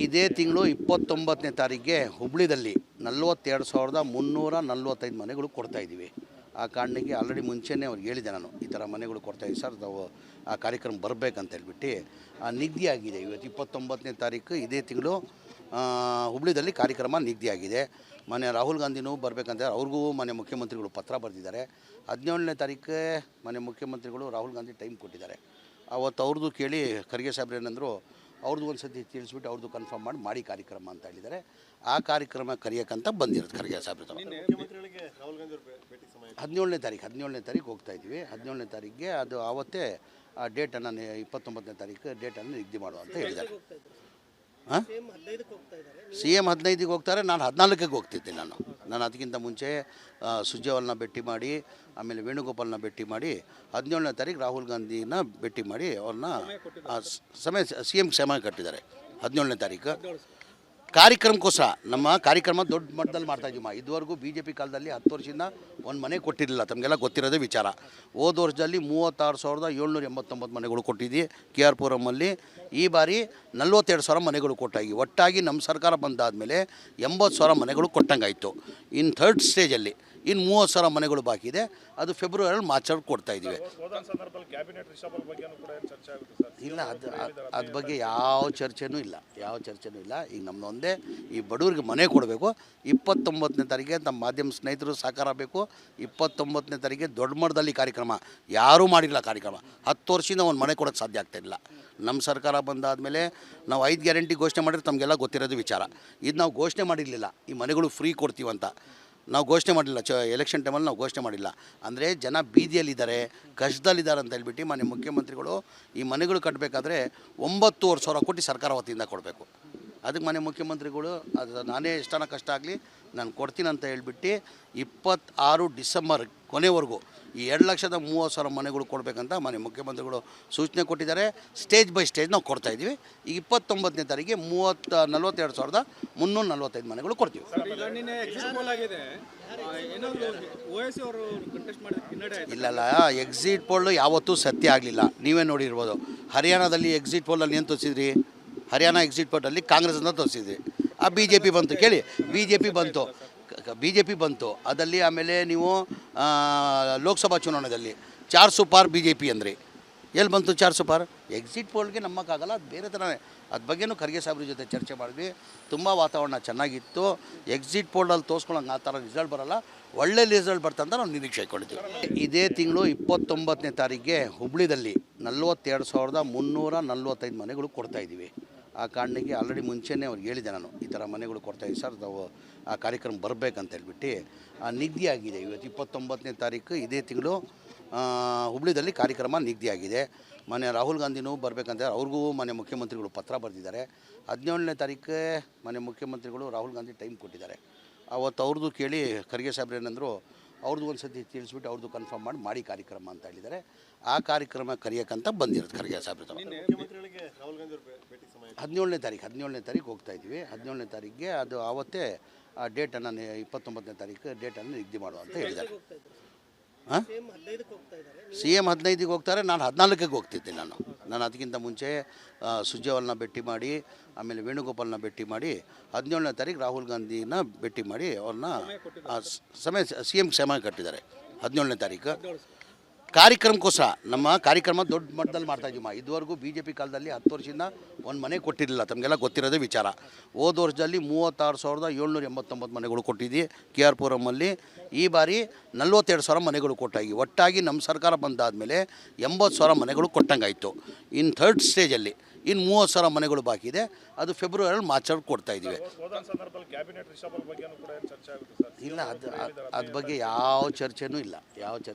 ಇದೇ ತಿಂಗಳು 29ನೇ ತಾರೀಕಿಗೆ ಹುಬ್ಳಿದಲ್ಲಿ 42,345 ಮನೆಗಳು ಕೊಡ್ತಾಯಿದ್ದೀವಿ. ಆ ಕಾರಣಕ್ಕೆ ಆಲ್ರೆಡಿ ಮುಂಚೆನೇ ಅವ್ರಿಗೆ ಹೇಳಿದೆ ನಾನು, ಈ ಥರ ಮನೆಗಳು ಕೊಡ್ತಾಯಿದ್ದೀವಿ ಸರ್, ತಾವು ಆ ಕಾರ್ಯಕ್ರಮ ಬರಬೇಕಂತ ಹೇಳ್ಬಿಟ್ಟು ನಿಗದಿಯಾಗಿದೆ. ಇವತ್ತು 29ನೇ ತಾರೀಕು ಇದೇ ತಿಂಗಳು ಹುಬ್ಳಿದಲ್ಲಿ ಕಾರ್ಯಕ್ರಮ ನಿಗದಿಯಾಗಿದೆ. ಮೊನ್ನೆ ರಾಹುಲ್ ಗಾಂಧಿನೂ ಬರಬೇಕಂತ ಅವ್ರಿಗೂ ಮನೆ ಮುಖ್ಯಮಂತ್ರಿಗಳು ಪತ್ರ ಬರೆದಿದ್ದಾರೆ. 17ನೇ ತಾರೀಕು ಮನೆ ಮುಖ್ಯಮಂತ್ರಿಗಳು ರಾಹುಲ್ ಗಾಂಧಿ ಟೈಮ್ ಕೊಟ್ಟಿದ್ದಾರೆ. ಅವತ್ತು ಅವ್ರದ್ದು ಕೇಳಿ ಖರ್ಗೆ ಸಾಹೇಬ್ರು ಏನಂದರು, ಅವ್ರದ್ದು ಒಂದು ಸತಿ ತಿಳಿಸ್ಬಿಟ್ಟು ಅವ್ರದ್ದು ಕನ್ಫರ್ಮ್ ಮಾಡಿ ಕಾರ್ಯಕ್ರಮ ಅಂತ ಹೇಳಿದ್ದಾರೆ. ಆ ಕಾರ್ಯಕ್ರಮ ಕರೆಯೋಕ್ಕಂತ ಬಂದಿರೋದು ಖರ್ಗೆ ಸಾಹೇಬ್ರು. 17ನೇ ತಾರೀಕು ಹೋಗ್ತಾ ಇದ್ವಿ. 17ನೇ ತಾರೀಕಿಗೆ ಅದು ಆವತ್ತೇ ಆ ಡೇಟನ್ನು 29ನೇ ತಾರೀಕು ಡೇಟನ್ನು ನಿಗದಿ ಮಾಡುವ ಅಂತ ಹೇಳಿದ್ದಾರೆ. CM 15ಗೆ ಹೋಗ್ತಾರೆ, ನಾನು 14ಕ್ಕೆ ಹೋಗ್ತಿದ್ದೆ. ನಾನು ಅದಕ್ಕಿಂತ ಮುಂಚೆ ಸುರ್ಜೇವಾಲನ ಭೇಟಿ ಮಾಡಿ, ಆಮೇಲೆ ವೇಣುಗೋಪಾಲ್ನ ಭೇಟಿ ಮಾಡಿ, 17ನೇ ತಾರೀಕು ರಾಹುಲ್ ಗಾಂಧಿನ ಭೇಟಿ ಮಾಡಿ ಅವ್ರನ್ನ ಸಮಯ CM ಸಮಯ ಕಟ್ಟಿದ್ದಾರೆ. 17ನೇ ತಾರೀಕು ಕಾರ್ಯಕ್ರಮಕ್ಕೋಸ್ಕರ ನಮ್ಮ ಕಾರ್ಯಕ್ರಮ ದೊಡ್ಡ ಮಟ್ಟದಲ್ಲಿ ಮಾಡ್ತಾಯಿದ್ದೀವಿ. ಇದುವರೆಗೂ BJP ಕಾಲದಲ್ಲಿ 10 ವರ್ಷದಿಂದ ಒಂದು ಮನೆ ಕೊಟ್ಟಿರಲಿಲ್ಲ, ತಮಗೆಲ್ಲ ಗೊತ್ತಿರೋದೇ ವಿಚಾರ. ಹೋದ ವರ್ಷದಲ್ಲಿ 36,789 ಮನೆಗಳು ಕೊಟ್ಟಿದ್ವಿ KR ಪುರಮಲ್ಲಿ. ಈ ಬಾರಿ 42,000 ಮನೆಗಳು ಕೊಟ್ಟಾಗಿ, ಒಟ್ಟಾಗಿ ನಮ್ಮ ಸರ್ಕಾರ ಬಂದಾದಮೇಲೆ 80,000 ಮನೆಗಳು ಕೊಟ್ಟಂಗಾಯಿತು. ಇನ್ನು ಥರ್ಡ್ ಸ್ಟೇಜಲ್ಲಿ ಇನ್ನು 30,000 ಮನೆಗಳು ಬಾಕಿ ಇದೆ. ಅದು ಫೆಬ್ರವರಿಯಲ್ಲಿ ಮಾರ್ಚಲ್ಲಿ ಕೊಡ್ತಾಯಿದ್ದೀವಿ. ಇಲ್ಲ, ಅದ್ರ ಬಗ್ಗೆ ಯಾವ ಚರ್ಚೆನೂ ಇಲ್ಲ. ಈಗ ನಮ್ಮದು ಒಂದೇ, ಈ ಬಡವರಿಗೆ ಮನೆ ಕೊಡಬೇಕು. 29ನೇ ತಾರೀಕಿಗೆ ನಮ್ಮ ಮಾಧ್ಯಮ ಸ್ನೇಹಿತರು ಸಹಕಾರ ಬೇಕು. 29ನೇ ತಾರೀಕಿಗೆ ದೊಡ್ಡ ಮಟ್ಟದಲ್ಲಿ ಕಾರ್ಯಕ್ರಮ ಯಾರೂ ಮಾಡಿಲ್ಲ. ಕಾರ್ಯಕ್ರಮ 10 ವರ್ಷದಿಂದ ಒಂದು ಮನೆ ಕೊಡೋಕ್ಕೆ ಸಾಧ್ಯ ಆಗ್ತಾಯಿಲ್ಲ. ನಮ್ಮ ಸರ್ಕಾರ ಬಂದಾದಮೇಲೆ ನಾವು 5 ಗ್ಯಾರಂಟಿ ಘೋಷಣೆ ಮಾಡಿದ್ರೆ ತಮಗೆಲ್ಲ ಗೊತ್ತಿರೋದು ವಿಚಾರ. ಇದು ನಾವು ಘೋಷಣೆ ಮಾಡಿರಲಿಲ್ಲ, ಈ ಮನೆಗಳು ಫ್ರೀ ಕೊಡ್ತೀವಂತ ನಾವು ಘೋಷಣೆ ಮಾಡಿಲ್ಲ. ಎಲೆಕ್ಷನ್ ಟೈಮಲ್ಲಿ ನಾವು ಘೋಷಣೆ ಮಾಡಿಲ್ಲ. ಅಂದರೆ ಜನ ಬೀದಿಯಲ್ಲಿದ್ದಾರೆ, ಕಷ್ಟದಲ್ಲಿದ್ದಾರೆ ಅಂತ ಹೇಳ್ಬಿಟ್ಟು ಮನೆ ಮುಖ್ಯಮಂತ್ರಿಗಳು ಈ ಮನೆಗಳು ಕಟ್ಟಬೇಕಾದ್ರೆ 9,500 ಕೋಟಿ ಸರ್ಕಾರ ವತಿಯಿಂದ ಕೊಡಬೇಕು. ಅದಕ್ಕೆ ಮನೆ ಮುಖ್ಯಮಂತ್ರಿಗಳು ಅದು ನಾನೇ ಎಷ್ಟನ ಕಷ್ಟ ಆಗಲಿ ನಾನು ಕೊಡ್ತೀನಿ ಅಂತ ಹೇಳ್ಬಿಟ್ಟು 26 ಡಿಸೆಂಬರ್ ಕೊನೆವರೆಗೂ ಈ 2,30,000 ಮನೆಗಳು ಕೊಡಬೇಕಂತ ಮನೆ ಮುಖ್ಯಮಂತ್ರಿಗಳು ಸೂಚನೆ ಕೊಟ್ಟಿದ್ದಾರೆ. ಸ್ಟೇಜ್ ಬೈ ಸ್ಟೇಜ್ ನಾವು ಕೊಡ್ತಾಯಿದ್ವಿ. ಈಗ 29ನೇ ತಾರೀಕಿಗೆ 42,345 ಮನೆಗಳು ಕೊಡ್ತೀವಿ. ಇಲ್ಲಲ್ಲ, ಎಕ್ಸಿಟ್ ಪೋಲ್ ಯಾವತ್ತೂ ಸತ್ಯ ಆಗಲಿಲ್ಲ. ನೀವೇ ನೋಡಿರ್ಬೋದು. ಹರಿಯಾಣದಲ್ಲಿ ಎಕ್ಸಿಟ್ ಪೋಲಲ್ಲಿ ಏನು ತೋರಿಸಿದ್ರಿ? ಹರಿಯಾಣ ಎಕ್ಸಿಟ್ ಪೋಲಲ್ಲಿ ಕಾಂಗ್ರೆಸ್ಸಿಂದ ತೋರಿಸಿದ್ರಿ. ಆ BJP ಬಂತು, ಕೇಳಿ, BJP ಬಂತು ಅದಲ್ಲಿ. ಆಮೇಲೆ ನೀವು ಲೋಕಸಭಾ ಚುನಾವಣೆಯಲ್ಲಿ 400 ಪಾರ್ BJP ಅಂದ್ರಿ. ಎಲ್ಲಿ ಬಂತು 400 ಪಾರ್? ಎಕ್ಸಿಟ್ ಪೋಲ್ಗೆ ನಮ್ಮಕ್ಕಾಗಲ್ಲ, ಅದು ಬೇರೆ ಥರನೇ. ಅದ್ರ ಬಗ್ಗೆನೂ ಖರ್ಗೆ ಸಾಹೇಬ್ರ ಜೊತೆ ಚರ್ಚೆ ಮಾಡಿದ್ವಿ. ತುಂಬ ವಾತಾವರಣ ಚೆನ್ನಾಗಿತ್ತು. ಎಕ್ಸಿಟ್ ಪೋಲಲ್ಲಿ ತೋರಿಸ್ಕೊಳ್ಳೋಂಗೆ ಆ ಥರ ರಿಸಲ್ಟ್ ಬರೋಲ್ಲ, ಒಳ್ಳೆ ರಿಸಲ್ಟ್ ಬರ್ತಂತ ನಾವು ನಿರೀಕ್ಷೆ ಇಟ್ಕೊಂಡಿದ್ದೀವಿ. ಇದೇ ತಿಂಗಳು 29ನೇ ತಾರೀಕಿಗೆ ಹುಬ್ಳಿದಲ್ಲಿ 42,345 ಮನೆಗಳು ಕೊಡ್ತಾಯಿದ್ದೀವಿ. ಆ ಕಾರಣಕ್ಕೆ ಆಲ್ರೆಡಿ ಮುಂಚೆನೇ ಅವ್ರಿಗೆ ಹೇಳಿದೆ ನಾನು, ಈ ಥರ ಮನೆಗಳು ಕೊಡ್ತಾಯಿದ್ದೀವಿ ಸರ್, ತಾವು ಆ ಕಾರ್ಯಕ್ರಮ ಬರಬೇಕಂತ ಹೇಳ್ಬಿಟ್ಟು ನಿಗದಿಯಾಗಿದೆ. ಇವತ್ತು 29ನೇ ತಾರೀಕು ಇದೇ ತಿಂಗಳು ಹುಬ್ಳಿದಲ್ಲಿ ಕಾರ್ಯಕ್ರಮ ನಿಗದಿಯಾಗಿದೆ. ಮೊನ್ನೆ ರಾಹುಲ್ ಗಾಂಧಿನೂ ಬರಬೇಕಂತ ಅವ್ರಿಗೂ ಮನೆ ಮುಖ್ಯಮಂತ್ರಿಗಳು ಪತ್ರ ಬರೆದಿದ್ದಾರೆ. 17ನೇ ತಾರೀಕು ಮನೆ ಮುಖ್ಯಮಂತ್ರಿಗಳು ರಾಹುಲ್ ಗಾಂಧಿ ಟೈಮ್ ಕೊಟ್ಟಿದ್ದಾರೆ. ಅವತ್ತು ಅವ್ರದ್ದು ಕೇಳಿ ಖರ್ಗೆ ಸಾಹೇಬ್ರು ಏನಂದರು, ಅವ್ರದ್ದು ಒಂದು ಸತಿ ತಿಳಿಸ್ಬಿಟ್ಟು ಅವ್ರದ್ದು ಕನ್ಫರ್ಮ್ ಮಾಡಿ ಕಾರ್ಯಕ್ರಮ ಅಂತ ಹೇಳಿದ್ದಾರೆ. ಆ ಕಾರ್ಯಕ್ರಮ ಕರೆಯೋಕ್ಕಂತ ಬಂದಿರೋದು ಖರ್ಗೆ ಸಾಹೇಬ್ರು. 17ನೇ ತಾರೀಕು ಹೋಗ್ತಾ ಇದ್ವಿ. 17ನೇ ತಾರೀಕಿಗೆ ಅದು ಆವತ್ತೇ ಆ ಡೇಟನ್ನು 29ನೇ ತಾರೀಕು ಡೇಟನ್ನು ನಿಗದಿ ಮಾಡುವ ಅಂತ ಹೇಳಿದ್ದಾರೆ. CM 15ಗೆ ಹೋಗ್ತಾರೆ, ನಾನು 14ಕ್ಕೆ ಹೋಗ್ತಿದ್ದೆ. ನಾನು ಅದಕ್ಕಿಂತ ಮುಂಚೆ ಸುರ್ಜೇವಾಲನ ಭೇಟಿ ಮಾಡಿ, ಆಮೇಲೆ ವೇಣುಗೋಪಾಲ್ನ ಭೇಟಿ ಮಾಡಿ, 17ನೇ ತಾರೀಕು ರಾಹುಲ್ ಗಾಂಧಿನ ಭೇಟಿ ಮಾಡಿ ಅವ್ರನ್ನ ಸಮಯ CM ಸಮಯ ಕಟ್ಟಿದ್ದಾರೆ. 17ನೇ ತಾರೀಕು ಕಾರ್ಯಕ್ರಮಕ್ಕೋಸ್ಕರ ನಮ್ಮ ಕಾರ್ಯಕ್ರಮ ದೊಡ್ಡ ಮಟ್ಟದಲ್ಲಿ ಮಾಡ್ತಾಯಿದ್ದೀವಿ. ಇದುವರೆಗೂ BJP ಕಾಲದಲ್ಲಿ 10 ವರ್ಷದಿಂದ ಒಂದು ಮನೆ ಕೊಟ್ಟಿರಲಿಲ್ಲ, ತಮಗೆಲ್ಲ ಗೊತ್ತಿರೋದೇ ವಿಚಾರ. ಹೋದ ವರ್ಷದಲ್ಲಿ 36,789 ಮನೆಗಳು ಕೊಟ್ಟಿದ್ವಿ KR ಪುರಮಲ್ಲಿ. ಈ ಬಾರಿ 42,000 ಮನೆಗಳು ಕೊಟ್ಟಾಗಿ, ಒಟ್ಟಾಗಿ ನಮ್ಮ ಸರ್ಕಾರ ಬಂದಾದಮೇಲೆ 80,000 ಮನೆಗಳು ಕೊಟ್ಟಂಗಾಯಿತು. ಇನ್ನು ಥರ್ಡ್ ಸ್ಟೇಜಲ್ಲಿ ಇನ್ನು 30,000 ಮನೆಗಳು ಬಾಕಿ ಇದೆ. ಅದು ಫೆಬ್ರವರಿಯಲ್ಲಿ ಮಾರ್ಚಲ್ಲಿ ಕೊಡ್ತಾಯಿದ್ದೀವಿ. ಇಲ್ಲ, ಅದ್ರ ಬಗ್ಗೆ ಯಾವ ಚರ್ಚೆನೂ ಇಲ್ಲ.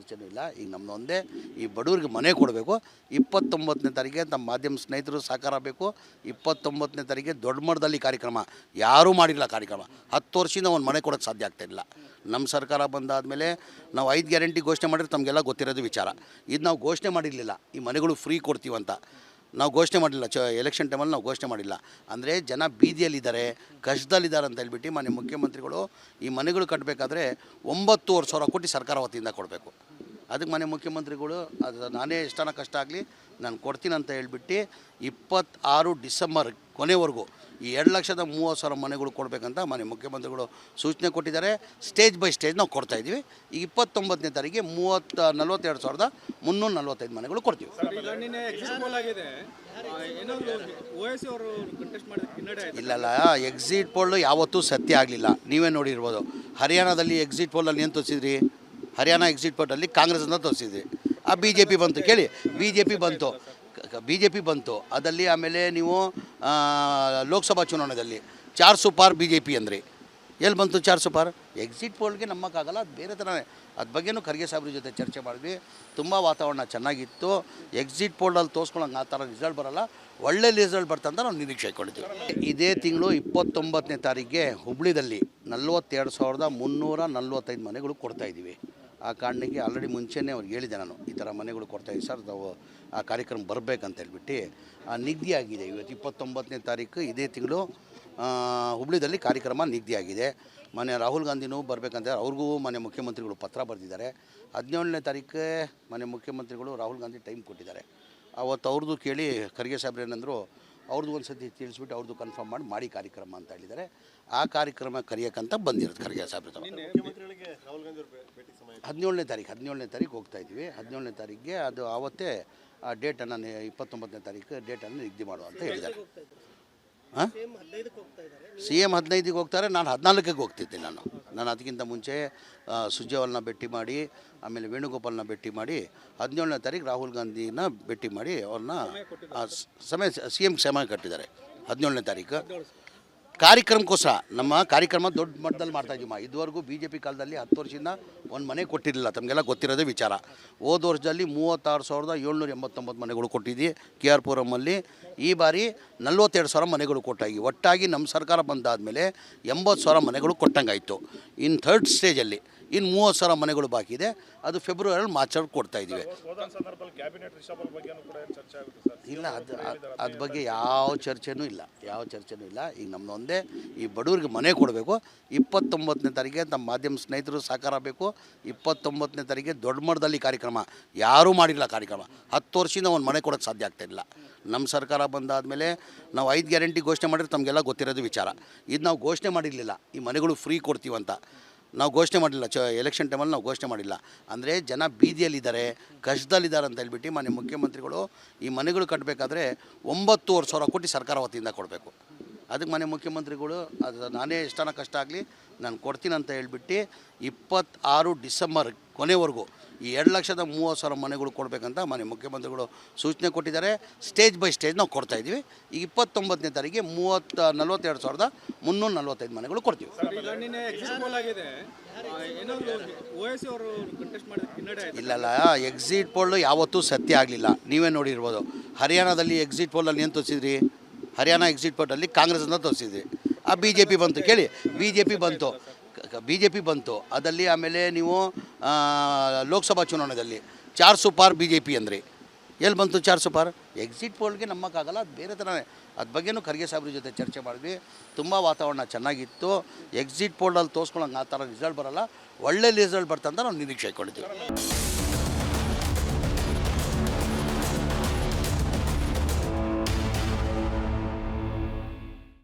ಈಗ ನಮ್ಮದು ಒಂದೇ, ಈ ಬಡವರಿಗೆ ಮನೆ ಕೊಡಬೇಕು. 29ನೇ ತಾರೀಕಿಗೆ ನಮ್ಮ ಮಾಧ್ಯಮ ಸ್ನೇಹಿತರು ಸಹಕಾರ ಬೇಕು. 29ನೇ ತಾರೀಕಿಗೆ ದೊಡ್ಡ ಮಟ್ಟದಲ್ಲಿ ಕಾರ್ಯಕ್ರಮ ಯಾರೂ ಮಾಡಿಲ್ಲ. ಕಾರ್ಯಕ್ರಮ 10 ವರ್ಷದಿಂದ ಒಂದು ಮನೆ ಕೊಡೋಕ್ಕೆ ಸಾಧ್ಯ ಆಗ್ತಾಯಿಲ್ಲ. ನಮ್ಮ ಸರ್ಕಾರ ಬಂದಾದಮೇಲೆ ನಾವು 5 ಗ್ಯಾರಂಟಿ ಘೋಷಣೆ ಮಾಡಿದ್ರೆ ತಮಗೆಲ್ಲ ಗೊತ್ತಿರೋದು ವಿಚಾರ. ಇದು ನಾವು ಘೋಷಣೆ ಮಾಡಿರಲಿಲ್ಲ, ಈ ಮನೆಗಳು ಫ್ರೀ ಕೊಡ್ತೀವಂತ ನಾವು ಘೋಷಣೆ ಮಾಡಿಲ್ಲ. ಎಲೆಕ್ಷನ್ ಟೈಮಲ್ಲಿ ನಾವು ಘೋಷಣೆ ಮಾಡಿಲ್ಲ. ಅಂದರೆ ಜನ ಬೀದಿಯಲ್ಲಿದ್ದಾರೆ, ಕಷ್ಟದಲ್ಲಿದ್ದಾರೆ ಅಂತ ಹೇಳ್ಬಿಟ್ಟು ಮನೆ ಮುಖ್ಯಮಂತ್ರಿಗಳು ಈ ಮನೆಗಳು ಕಟ್ಟಬೇಕಾದ್ರೆ 9,500 ಕೋಟಿ ಸರ್ಕಾರ ವತಿಯಿಂದ ಕೊಡಬೇಕು. ಅದಕ್ಕೆ ಮನೆ ಮುಖ್ಯಮಂತ್ರಿಗಳು ಅದು ನಾನೇ ಎಷ್ಟನ ಕಷ್ಟ ಆಗಲಿ ನಾನು ಕೊಡ್ತೀನಿ ಅಂತ ಹೇಳ್ಬಿಟ್ಟು 26 ಡಿಸೆಂಬರ್ ಕೊನೆವರೆಗೂ ಈ 2,30,000 ಮನೆಗಳು ಕೊಡಬೇಕಂತ ಮಾನ್ಯ ಮುಖ್ಯಮಂತ್ರಿಗಳು ಸೂಚನೆ ಕೊಟ್ಟಿದ್ದಾರೆ. ಸ್ಟೇಜ್ ಬೈ ಸ್ಟೇಜ್ ನಾವು ಕೊಡ್ತಾಯಿದ್ದೀವಿ. ಈಗ 29ನೇ ತಾರೀಕಿಗೆ 42,345 ಮನೆಗಳು ಕೊಡ್ತೀವಿ. ಇಲ್ಲಲ್ಲ, ಎಕ್ಸಿಟ್ ಪೋಲ್ ಯಾವತ್ತೂ ಸತ್ಯ ಆಗಲಿಲ್ಲ. ನೀವೇ ನೋಡಿರ್ಬೋದು. ಹರಿಯಾಣದಲ್ಲಿ ಎಕ್ಸಿಟ್ ಪೋಲಲ್ಲಿ ಏನು ತೋರಿಸಿದ್ರಿ? ಹರಿಯಾಣ ಎಕ್ಸಿಟ್ ಪೋಲಲ್ಲಿ ಕಾಂಗ್ರೆಸ್ಸಿಂದ ತೋರಿಸಿದ್ರಿ. ಆ BJP ಬಂತು, ಕೇಳಿ, BJP ಬಂತು ಅದಲ್ಲಿ. ಆಮೇಲೆ ನೀವು ಲೋಕಸಭಾ ಚುನಾವಣೆಯಲ್ಲಿ 400 ಪಾರ್ BJP ಅಂದ್ರಿ. ಎಲ್ಲಿ ಬಂತು 400 ಪಾರ್? ಎಕ್ಸಿಟ್ ಪೋಲ್ಗೆ ನಮ್ಮಕ್ಕಾಗಲ್ಲ, ಅದು ಬೇರೆ ಥರನೇ. ಅದ್ರ ಬಗ್ಗೆನೂ ಖರ್ಗೆ ಸಾಹೇಬ್ರ ಜೊತೆ ಚರ್ಚೆ ಮಾಡಿದ್ವಿ. ತುಂಬ ವಾತಾವರಣ ಚೆನ್ನಾಗಿತ್ತು. ಎಕ್ಸಿಟ್ ಪೋಲಲ್ಲಿ ತೋರಿಸ್ಕೊಳ್ಳೋಂಗೆ ಆ ಥರ ರಿಸಲ್ಟ್ ಬರೋಲ್ಲ, ಒಳ್ಳೆ ರಿಸಲ್ಟ್ ಬರ್ತಂತ ನಾವು ನಿರೀಕ್ಷೆ ಇಟ್ಕೊಂಡಿದ್ದೀವಿ. ಇದೇ ತಿಂಗಳು 29ನೇ ತಾರೀಕಿಗೆ ಹುಬ್ಳಿದಲ್ಲಿ 42,345 ಮನೆಗಳು ಕೊಡ್ತಾಯಿದ್ದೀವಿ. ಆ ಕಾರಣಕ್ಕೆ ಆಲ್ರೆಡಿ ಮುಂಚೆನೇ ಅವ್ರಿಗೆ ಹೇಳಿದೆ ನಾನು, ಈ ಥರ ಮನೆಗಳು ಕೊಡ್ತಾಯಿದ್ದೀವಿ ಸರ್, ತಾವು ಆ ಕಾರ್ಯಕ್ರಮ ಬರಬೇಕಂತ ಹೇಳ್ಬಿಟ್ಟು ನಿಗದಿಯಾಗಿದೆ. ಇವತ್ತು 29ನೇ ತಾರೀಕು ಇದೇ ತಿಂಗಳು ಹುಬ್ಳಿದಲ್ಲಿ ಕಾರ್ಯಕ್ರಮ ನಿಗದಿಯಾಗಿದೆ. ಮೊನ್ನೆ ರಾಹುಲ್ ಗಾಂಧಿನೂ ಬರಬೇಕಂತ ಅವ್ರಿಗೂ ಮಾನ್ಯ ಮುಖ್ಯಮಂತ್ರಿಗಳು ಪತ್ರ ಬರೆದಿದ್ದಾರೆ. 17ನೇ ತಾರೀಕು ಮಾನ್ಯ ಮುಖ್ಯಮಂತ್ರಿಗಳು ರಾಹುಲ್ ಗಾಂಧಿ ಟೈಮ್ ಕೊಟ್ಟಿದ್ದಾರೆ. ಅವತ್ತು ಅವ್ರದ್ದು ಕೇಳಿ ಖರ್ಗೆ ಸಾಹೇಬ್ರು ಏನಂದರು, ಅವ್ರದ್ದು ಒಂದು ಸತಿ ತಿಳಿಸ್ಬಿಟ್ಟು ಅವ್ರದ್ದು ಕನ್ಫರ್ಮ್ ಮಾಡಿ ಕಾರ್ಯಕ್ರಮ ಅಂತ ಹೇಳಿದ್ದಾರೆ. ಆ ಕಾರ್ಯಕ್ರಮ ಕರೆಯೋಕ್ಕಂತ ಬಂದಿರೋದು ಖರ್ಗೆ ಸಾಹೇಬ್ರ. 17ನೇ ತಾರೀಕು ಹೋಗ್ತಾ ಇದ್ವಿ. 17ನೇ ತಾರೀಕಿಗೆ ಅದು ಆವತ್ತೇ ಆ ಡೇಟನ್ನು 29ನೇ ತಾರೀಕು ಡೇಟನ್ನು ನಿಗದಿ ಮಾಡುವ ಅಂತ ಹೇಳಿದ್ದಾರೆ. ಹಾಂ, CM 15ಗೆ ಹೋಗ್ತಾರೆ, ನಾನು 14ಕ್ಕೆ ಹೋಗ್ತಿದ್ದೆ. ನಾನು ಅದಕ್ಕಿಂತ ಮುಂಚೆ ಸುರ್ಜೇವಾಲನ ಭೇಟಿ ಮಾಡಿ, ಆಮೇಲೆ ವೇಣುಗೋಪಾಲ್ನ ಭೇಟಿ ಮಾಡಿ, 17ನೇ ತಾರೀಕು ರಾಹುಲ್ ಗಾಂಧಿನ ಭೇಟಿ ಮಾಡಿ ಅವ್ರನ್ನ ಸಮಯ CM ಸಮಯ ಕಟ್ಟಿದ್ದಾರೆ. 17ನೇ ತಾರೀಕು ಕಾರ್ಯಕ್ರಮಕ್ಕೋಸ್ಕರ ನಮ್ಮ ಕಾರ್ಯಕ್ರಮ ದೊಡ್ಡ ಮಟ್ಟದಲ್ಲಿ ಮಾಡ್ತಾಯಿದ್ದೀವಿ. ಇದುವರೆಗೂ BJP ಕಾಲದಲ್ಲಿ 10 ವರ್ಷದಿಂದ ಒಂದು ಮನೆ ಕೊಟ್ಟಿರಲಿಲ್ಲ, ತಮಗೆಲ್ಲ ಗೊತ್ತಿರೋದೇ ವಿಚಾರ. ಹೋದ ವರ್ಷದಲ್ಲಿ 36,789 ಮನೆಗಳು ಕೊಟ್ಟಿದ್ವಿ KR ಪುರಮಲ್ಲಿ. ಈ ಬಾರಿ 42,000 ಮನೆಗಳು ಕೊಟ್ಟಾಗಿ, ಒಟ್ಟಾಗಿ ನಮ್ಮ ಸರ್ಕಾರ ಬಂದಾದಮೇಲೆ 80,000 ಮನೆಗಳು ಕೊಟ್ಟಂಗಾಯಿತು. ಇನ್ನು ಥರ್ಡ್ ಸ್ಟೇಜಲ್ಲಿ ಇನ್ನು 30,000 ಮನೆಗಳು ಬಾಕಿ ಇದೆ. ಅದು ಫೆಬ್ರವರಿಯಲ್ಲಿ ಮಾರ್ಚಲ್ಲಿ ಕೊಡ್ತಾಯಿದ್ದೀವಿ. ಇಲ್ಲ, ಅದ್ರ ಬಗ್ಗೆ ಯಾವ ಚರ್ಚೆನೂ ಇಲ್ಲ. ಈಗ ನಮ್ಮದು ಒಂದೇ, ಈ ಬಡವರಿಗೆ ಮನೆ ಕೊಡಬೇಕು. 29ನೇ ತಾರೀಕಿಗೆ ನಮ್ಮ ಮಾಧ್ಯಮ ಸ್ನೇಹಿತರು ಸಹಕಾರ ಬೇಕು. 29ನೇ ತಾರೀಕಿಗೆ ದೊಡ್ಡ ಮಟ್ಟದಲ್ಲಿ ಕಾರ್ಯಕ್ರಮ ಯಾರೂ ಮಾಡಿಲ್ಲ. ಕಾರ್ಯಕ್ರಮ 10 ವರ್ಷದಿಂದ ಒಂದು ಮನೆ ಕೊಡೋಕ್ಕೆ ಸಾಧ್ಯ ಆಗ್ತಾಯಿಲ್ಲ. ನಮ್ಮ ಸರ್ಕಾರ ಬಂದಾದಮೇಲೆ ನಾವು 5 ಗ್ಯಾರಂಟಿ ಘೋಷಣೆ ಮಾಡಿದ್ರೆ ತಮಗೆಲ್ಲ ಗೊತ್ತಿರೋದು ವಿಚಾರ. ಇದು ನಾವು ಘೋಷಣೆ ಮಾಡಿರಲಿಲ್ಲ, ಈ ಮನೆಗಳು ಫ್ರೀ ಕೊಡ್ತೀವಂತ ನಾವು ಘೋಷಣೆ ಮಾಡಿಲ್ಲ. ಎಲೆಕ್ಷನ್ ಟೈಮಲ್ಲಿ ನಾವು ಘೋಷಣೆ ಮಾಡಿಲ್ಲ. ಅಂದರೆ ಜನ ಬೀದಿಯಲ್ಲಿದ್ದಾರೆ, ಕಷ್ಟದಲ್ಲಿದ್ದಾರೆ ಅಂತ ಹೇಳ್ಬಿಟ್ಟು ಮಾನ್ಯ ಮುಖ್ಯಮಂತ್ರಿಗಳು ಈ ಮನೆಗಳು ಕಟ್ಟಬೇಕಾದ್ರೆ 9,500 ಕೋಟಿ ಸರ್ಕಾರ ವತಿಯಿಂದ ಕೊಡಬೇಕು. ಅದಕ್ಕೆ ಮಾನ್ಯ ಮುಖ್ಯಮಂತ್ರಿಗಳು ಅದು ನಾನೇ ಎಷ್ಟನ ಕಷ್ಟ ಆಗಲಿ ನಾನು ಕೊಡ್ತೀನಿ ಅಂತ ಹೇಳ್ಬಿಟ್ಟು 26 ಡಿಸೆಂಬರ್ ಕೊನೆವರೆಗೂ ಈ 2,30,000 ಮನೆಗಳು ಕೊಡಬೇಕಂತ ಮಾನ್ಯ ಮುಖ್ಯಮಂತ್ರಿಗಳು ಸೂಚನೆ ಕೊಟ್ಟಿದ್ದಾರೆ. ಸ್ಟೇಜ್ ಬೈ ಸ್ಟೇಜ್ ನಾವು ಕೊಡ್ತಾಯಿದ್ದೀವಿ. ಈಗ 29ನೇ ತಾರೀಕಿಗೆ 42,345 ಮನೆಗಳು ಕೊಡ್ತೀವಿ. ಇಲ್ಲಲ್ಲ, ಎಕ್ಸಿಟ್ ಪೋಲ್ ಯಾವತ್ತೂ ಸತ್ಯ ಆಗಲಿಲ್ಲ. ನೀವೇ ನೋಡಿರ್ಬೋದು. ಹರಿಯಾಣದಲ್ಲಿ ಎಕ್ಸಿಟ್ ಪೋಲಲ್ಲಿ ಏನು ತೋರಿಸಿದ್ರಿ? ಹರಿಯಾಣ ಎಕ್ಸಿಟ್ ಪೋಲಲ್ಲಿ ಕಾಂಗ್ರೆಸ್ಸಿಂದ ತೋರಿಸಿದ್ರಿ. ಆ BJP ಬಂತು, ಕೇಳಿ, BJP ಬಂತು ಅದಲ್ಲಿ. ಆಮೇಲೆ ನೀವು ಲೋಕಸಭಾ ಚುನಾವಣೆಯಲ್ಲಿ 400 ಪಾರ್ BJP ಅಂದ್ರಿ. ಎಲ್ಲಿ ಬಂತು 400 ಪಾರ್? ಎಕ್ಸಿಟ್ ಪೋಲ್ಗೆ ನಮ್ಮಕ್ಕಾಗಲ್ಲ, ಅದು ಬೇರೆ ಥರನೇ. ಅದ್ರ ಬಗ್ಗೆನೂ ಖರ್ಗೆ ಸಾಹೇಬ್ರ ಜೊತೆ ಚರ್ಚೆ ಮಾಡಿದ್ವಿ. ತುಂಬ ವಾತಾವರಣ ಚೆನ್ನಾಗಿತ್ತು. ಎಕ್ಸಿಟ್ ಪೋಲಲ್ಲಿ ತೋರಿಸ್ಕೊಳ್ಳೋಂಗೆ ಆ ಥರ ರಿಸಲ್ಟ್ ಬರೋಲ್ಲ, ಒಳ್ಳೆ ರಿಸಲ್ಟ್ ಬರ್ತಂತ ನಾವು ನಿರೀಕ್ಷೆ ಇಟ್ಕೊಂಡಿದ್ದೀವಿ.